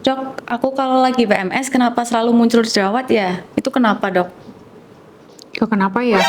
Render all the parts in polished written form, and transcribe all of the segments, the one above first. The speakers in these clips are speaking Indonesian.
Dok, aku kalau lagi PMS kenapa selalu muncul jerawat ya? Itu kenapa, Dok? Oh, kenapa ya?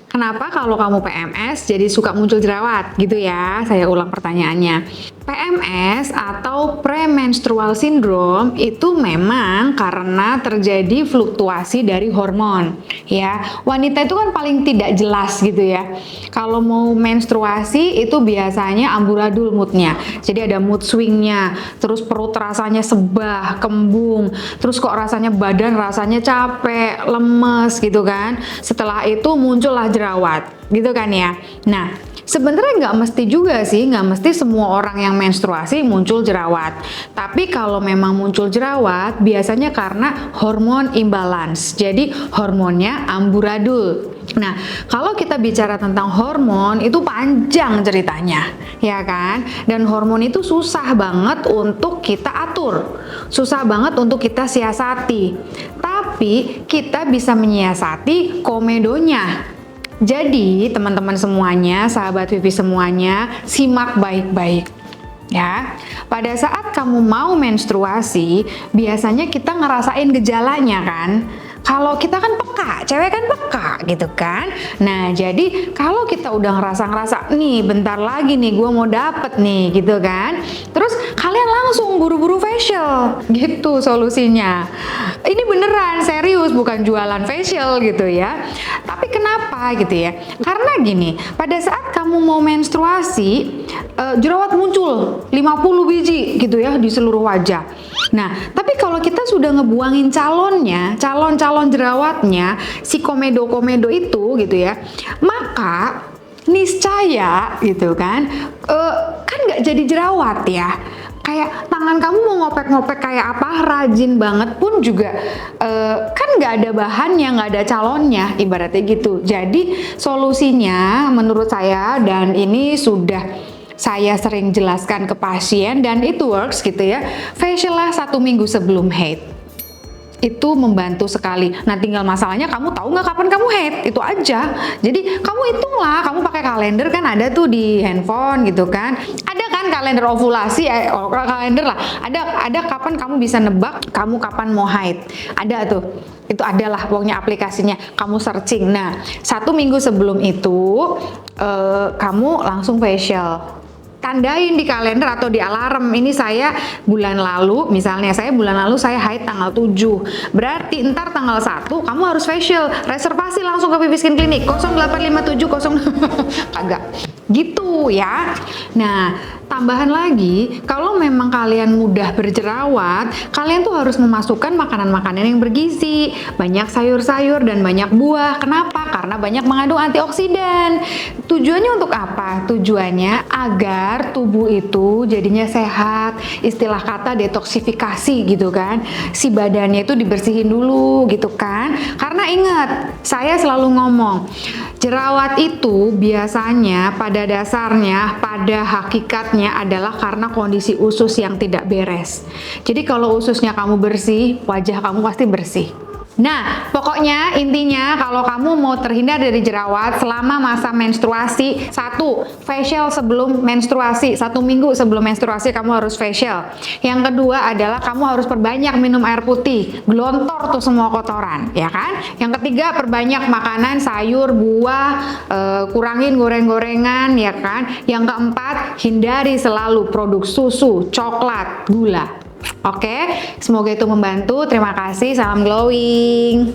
Kenapa kalau kamu PMS jadi suka muncul jerawat gitu ya? Saya ulang pertanyaannya. PMS atau premenstrual syndrome itu memang karena terjadi fluktuasi dari hormon ya. Wanita itu kan paling tidak jelas gitu ya. Kalau mau menstruasi itu biasanya amburadul moodnya. Jadi ada mood swingnya, terus perut rasanya sebah, kembung, terus kok rasanya badan rasanya capek, lemes gitu kan. Setelah itu muncullah jerawat gitu kan ya. Nah, sebenarnya nggak mesti juga sih, nggak mesti semua orang yang menstruasi muncul jerawat. Tapi kalau memang muncul jerawat, biasanya karena hormon imbalance. Jadi hormonnya amburadul. Nah, kalau kita bicara tentang hormon, itu panjang ceritanya, ya kan? Dan hormon itu susah banget untuk kita atur, susah banget untuk kita siasati. Tapi kita bisa menyiasati komedonya. Jadi teman-teman semuanya, sahabat Vivi semuanya, simak baik-baik ya. Pada saat kamu mau menstruasi, biasanya kita ngerasain gejalanya kan. Kalau kita kan peka, cewek kan peka gitu kan. Nah, jadi kalau kita udah ngerasa nih bentar lagi nih gue mau dapet nih gitu kan. Terus kalian langsung buru-buru facial gitu solusinya. Ini beneran serius, bukan jualan facial gitu ya. Tapi kenapa gitu ya? Karena gini, pada saat kamu mau menstruasi, jerawat muncul 50 biji gitu ya di seluruh wajah. Nah, tapi kalau kita sudah ngebuangin calonnya, calon jerawatnya, si komedo-komedo itu gitu ya, maka niscaya gitu kan, kan nggak jadi jerawat ya. Kayak tangan kamu mau ngopek-ngopek kayak apa, rajin banget pun juga kan nggak ada bahannya, nggak ada calonnya, ibaratnya gitu. Jadi solusinya menurut saya, dan ini sudah saya sering jelaskan ke pasien dan itu works gitu ya, facial lah 1 minggu sebelum haid. Itu membantu sekali. Nah, tinggal masalahnya kamu tahu nggak kapan kamu haid, itu aja. Jadi kamu hitunglah, kamu pakai kalender kan ada tuh di handphone gitu kan. Ada kan kalender ovulasi, kalender lah. Ada kapan kamu bisa nebak kamu kapan mau haid. Ada tuh. Itu adalah pokoknya aplikasinya. Kamu searching. Nah, 1 minggu sebelum itu kamu langsung facial. Tandain di kalender atau di alarm, ini saya bulan lalu, misalnya saya bulan lalu saya haid tanggal 7, berarti ntar tanggal 1 kamu harus facial, reservasi langsung ke Vivi Skin Clinic 0857 kagak gitu ya. Nah, tambahan lagi, kalau memang kalian mudah berjerawat, kalian tuh harus memasukkan makanan-makanan yang bergizi, banyak sayur-sayur dan banyak buah. Kenapa? Karena banyak mengandung antioksidan. Tujuannya untuk apa? Tujuannya agar tubuh itu jadinya sehat, istilah kata detoksifikasi gitu kan, si badannya itu dibersihin dulu gitu kan. Karena ingat, saya selalu ngomong, jerawat itu biasanya pada dasarnya, pada hakikatnya adalah karena kondisi usus yang tidak beres. Jadi kalau ususnya kamu bersih, wajah kamu pasti bersih. Nah, pokoknya intinya kalau kamu mau terhindar dari jerawat selama masa menstruasi, 1, facial sebelum menstruasi, 1 minggu sebelum menstruasi kamu harus facial. Yang kedua adalah kamu harus perbanyak minum air putih, gelontor tuh semua kotoran, ya kan? Yang ketiga, perbanyak makanan, sayur, buah, kurangin goreng-gorengan, ya kan? Yang keempat, hindari selalu produk susu, coklat, gula. Oke, semoga itu membantu. Terima kasih, salam glowing.